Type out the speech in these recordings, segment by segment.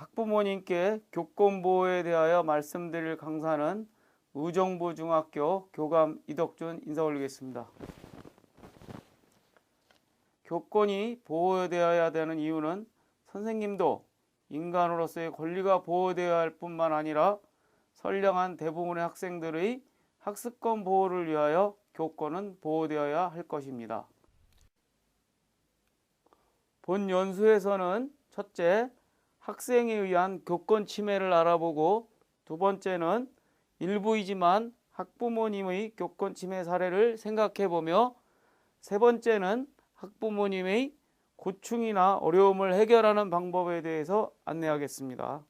학부모님께 교권 보호에 대하여 말씀드릴 강사는 의정부중학교 교감 이덕준 인사 올리겠습니다. 교권이 보호되어야 되는 이유는 선생님도 인간으로서의 권리가 보호되어야 할 뿐만 아니라 선량한 대부분의 학생들의 학습권 보호를 위하여 교권은 보호되어야 할 것입니다. 본 연수에서는 첫째, 학생에 의한 교권 침해를 알아보고 두 번째는 일부이지만 학부모님의 교권 침해 사례를 생각해보며 세 번째는 학부모님의 고충이나 어려움을 해결하는 방법에 대해서 안내하겠습니다.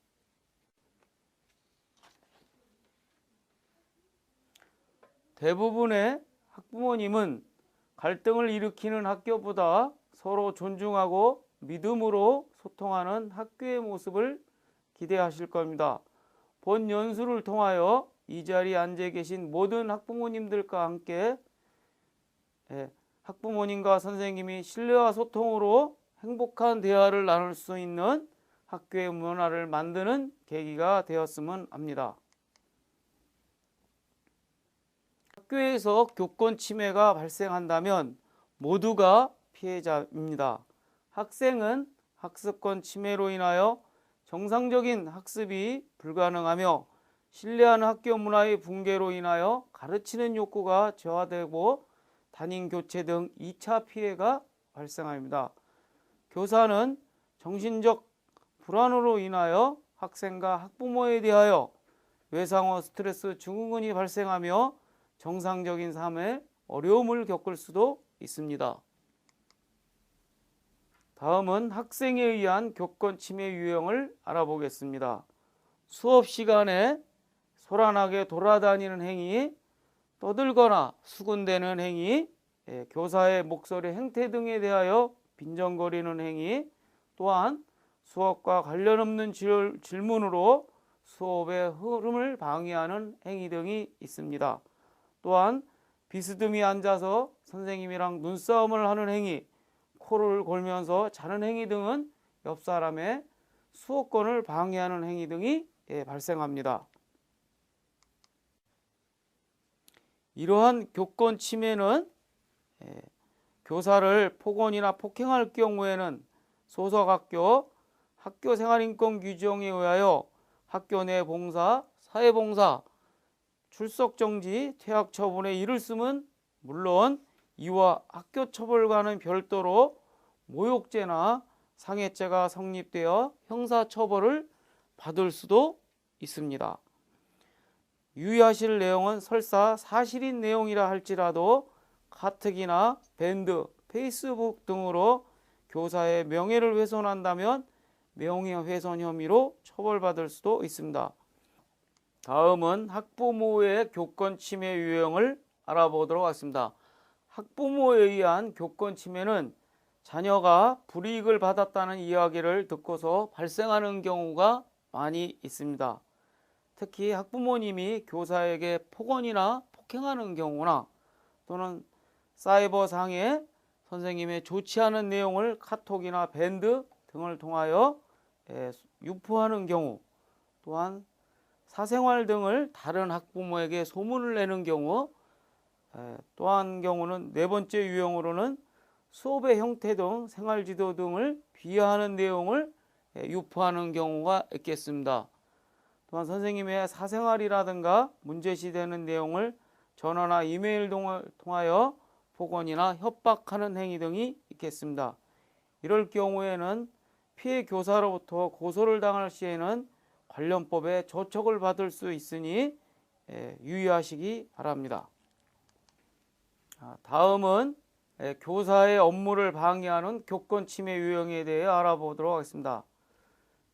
대부분의 학부모님은 갈등을 일으키는 학교보다 서로 존중하고 믿음으로 소통하는 학교의 모습을 기대하실 겁니다. 본 연수를 통하여 이 자리에 앉아 계신 모든 학부모님들과 함께 학부모님과 선생님이 신뢰와 소통으로 행복한 대화를 나눌 수 있는 학교의 문화를 만드는 계기가 되었으면 합니다. 학교에서 교권 침해가 발생한다면 모두가 피해자입니다. 학생은 학습권 침해로 인하여 정상적인 학습이 불가능하며 신뢰하는 학교 문화의 붕괴로 인하여 가르치는 욕구가 저하되고 담임 교체 등 2차 피해가 발생합니다. 교사는 정신적 불안으로 인하여 학생과 학부모에 대하여 외상후 스트레스 증후군이 발생하며 정상적인 삶에 어려움을 겪을 수도 있습니다. 다음은 학생에 의한 교권 침해 유형을 알아보겠습니다. 수업 시간에 소란하게 돌아다니는 행위, 떠들거나 수군대는 행위, 교사의 목소리 행태 등에 대하여 빈정거리는 행위, 또한 수업과 관련 없는 질문으로 수업의 흐름을 방해하는 행위 등이 있습니다. 또한 비스듬히 앉아서 선생님이랑 눈싸움을 하는 행위, 코를 골면서 자는 행위 등은 옆 사람의 수업권을 방해하는 행위 등이 발생합니다. 이러한 교권 침해는 교사를 폭언이나 폭행할 경우에는 소속학교, 학교생활인권 규정에 의하여 학교 내 봉사, 사회봉사, 출석정지, 퇴학처분에 이르렀음은 물론 이와 학교처벌과는 별도로 모욕죄나 상해죄가 성립되어 형사처벌을 받을 수도 있습니다. 유의하실 내용은 설사 사실인 내용이라 할지라도 카톡이나 밴드, 페이스북 등으로 교사의 명예를 훼손한다면 명예훼손 혐의로 처벌받을 수도 있습니다. 다음은 학부모의 교권 침해 유형을 알아보도록 하겠습니다. 학부모에 의한 교권 침해는 자녀가 불이익을 받았다는 이야기를 듣고서 발생하는 경우가 많이 있습니다. 특히 학부모님이 교사에게 폭언이나 폭행하는 경우나 또는 사이버상에 선생님의 좋지 않은 내용을 카톡이나 밴드 등을 통하여 유포하는 경우, 또한 사생활 등을 다른 학부모에게 소문을 내는 경우, 또 한 경우는 네 번째 유형으로는 수업의 형태 등 생활지도 등을 비하하는 내용을 유포하는 경우가 있겠습니다. 또한 선생님의 사생활이라든가 문제시되는 내용을 전화나 이메일 통하여 폭언이나 협박하는 행위 등이 있겠습니다. 이럴 경우에는 피해 교사로부터 고소를 당할 시에는 관련법에 조촉을 받을 수 있으니 유의하시기 바랍니다. 다음은 교사의 업무를 방해하는 교권 침해 유형에 대해 알아보도록 하겠습니다.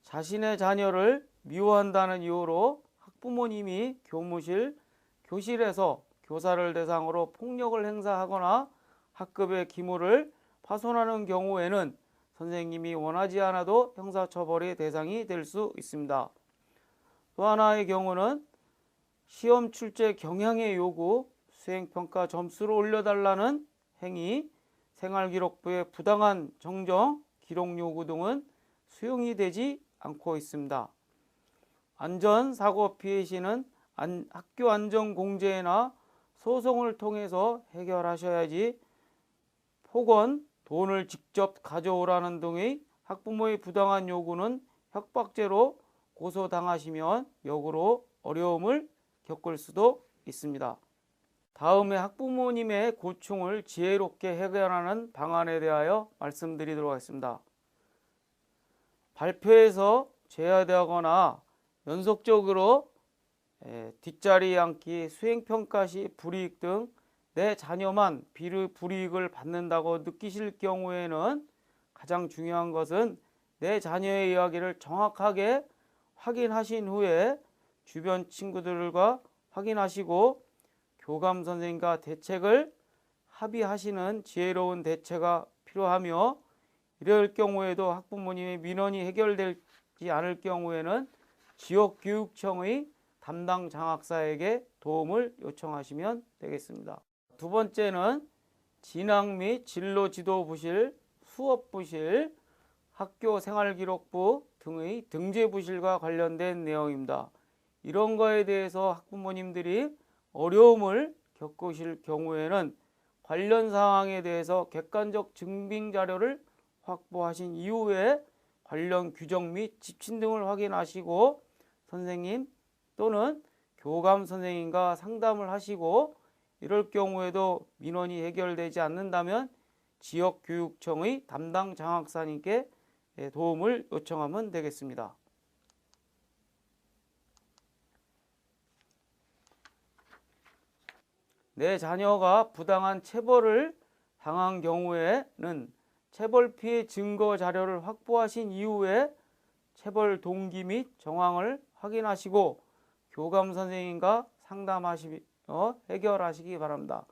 자신의 자녀를 미워한다는 이유로 학부모님이 교무실, 교실에서 교사를 대상으로 폭력을 행사하거나 학급의 기물을 파손하는 경우에는 선생님이 원하지 않아도 형사처벌의 대상이 될 수 있습니다. 또 하나의 경우는 시험 출제 경향의 요구, 수행평가 점수를 올려달라는 행위, 생활기록부의 부당한 정정, 기록 요구 등은 수용이 되지 않고 있습니다. 안전사고 피해 시는 학교 안전공제나 소송을 통해서 해결하셔야지 혹은 돈을 직접 가져오라는 등의 학부모의 부당한 요구는 협박죄로 고소당하시면 역으로 어려움을 겪을 수도 있습니다. 다음에 학부모님의 고충을 지혜롭게 해결하는 방안에 대하여 말씀드리도록 하겠습니다. 발표에서 제외되거나 연속적으로 뒷자리 앉기, 수행평가 시 불이익 등 내 자녀만 불이익을 받는다고 느끼실 경우에는 가장 중요한 것은 내 자녀의 이야기를 정확하게 확인하신 후에 주변 친구들과 확인하시고 교감 선생님과 대책을 합의하시는 지혜로운 대처가 필요하며, 이럴 경우에도 학부모님의 민원이 해결되지 않을 경우에는 지역교육청의 담당 장학사에게 도움을 요청하시면 되겠습니다. 두 번째는 진학 및 진로지도부실, 수업부실, 학교생활기록부 등의 등재부실과 관련된 내용입니다. 이런 거에 대해서 학부모님들이 어려움을 겪으실 경우에는 관련 사항에 대해서 객관적 증빙 자료를 확보하신 이후에 관련 규정 및 지침 등을 확인하시고 선생님 또는 교감 선생님과 상담을 하시고, 이럴 경우에도 민원이 해결되지 않는다면 지역교육청의 담당 장학사님께 도움을 요청하면 되겠습니다. 내 자녀가 부당한 체벌을 당한 경우에는 체벌 피해 증거 자료를 확보하신 이후에 체벌 동기 및 정황을 확인하시고 교감 선생님과 해결하시기 바랍니다.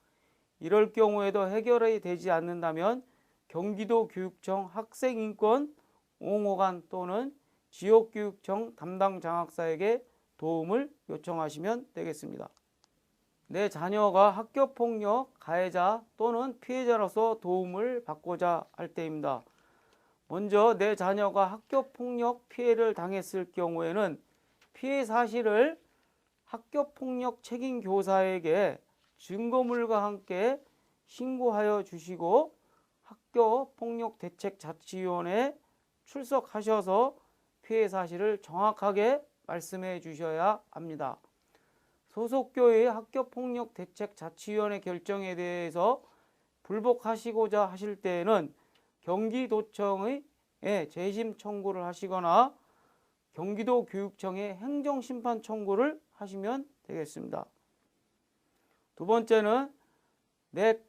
이럴 경우에도 해결이 되지 않는다면 경기도 교육청 학생인권 옹호관 또는 지역교육청 담당 장학사에게 도움을 요청하시면 되겠습니다. 내 자녀가 학교폭력 가해자 또는 피해자로서 도움을 받고자 할 때입니다. 먼저 내 자녀가 학교폭력 피해를 당했을 경우에는 피해 사실을 학교폭력 책임 교사에게 증거물과 함께 신고하여 주시고 학교폭력대책자치위원회에 출석하셔서 피해 사실을 정확하게 말씀해 주셔야 합니다. 소속교회의 학교폭력대책자치위원회 결정에 대해서 불복하시고자 하실 때에는 경기도청의 재심 청구를 하시거나 경기도교육청에 행정심판 청구를 하시면 되겠습니다. 두 번째는 내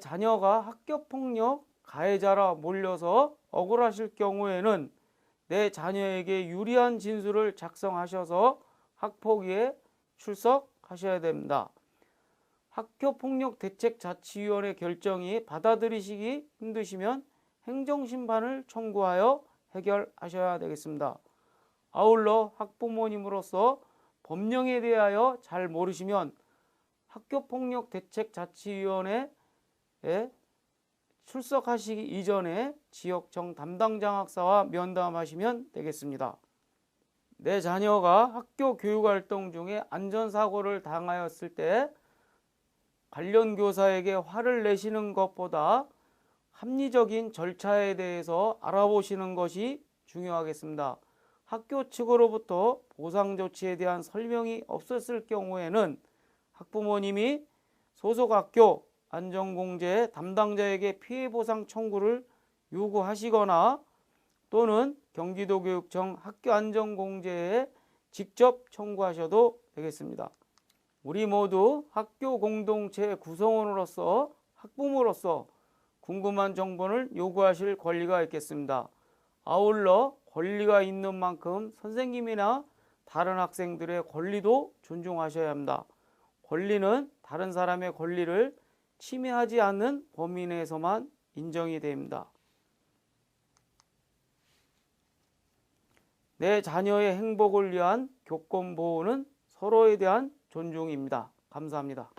자녀가 학교폭력 가해자라 몰려서 억울하실 경우에는 내 자녀에게 유리한 진술을 작성하셔서 학폭위에 출석하셔야 됩니다. 학교폭력대책자치위원회 결정이 받아들이시기 힘드시면 행정심판을 청구하여 해결하셔야 되겠습니다. 아울러 학부모님으로서 법령에 대하여 잘 모르시면 학교폭력대책자치위원회에 출석하시기 이전에 지역청 담당장학사와 면담하시면 되겠습니다. 내 자녀가 학교 교육활동 중에 안전사고를 당하였을 때 관련 교사에게 화를 내시는 것보다 합리적인 절차에 대해서 알아보시는 것이 중요하겠습니다. 학교 측으로부터 보상 조치에 대한 설명이 없었을 경우에는 학부모님이 소속 학교 안전공제 담당자에게 피해보상 청구를 요구하시거나 또는 경기도교육청 학교안전공제에 직접 청구하셔도 되겠습니다. 우리 모두 학교 공동체 구성원으로서 학부모로서 궁금한 정보를 요구하실 권리가 있겠습니다. 아울러 권리가 있는 만큼 선생님이나 다른 학생들의 권리도 존중하셔야 합니다. 권리는 다른 사람의 권리를 침해하지 않는 범위 내에서만 인정이 됩니다. 내 자녀의 행복을 위한 교권보호는 서로에 대한 존중입니다. 감사합니다.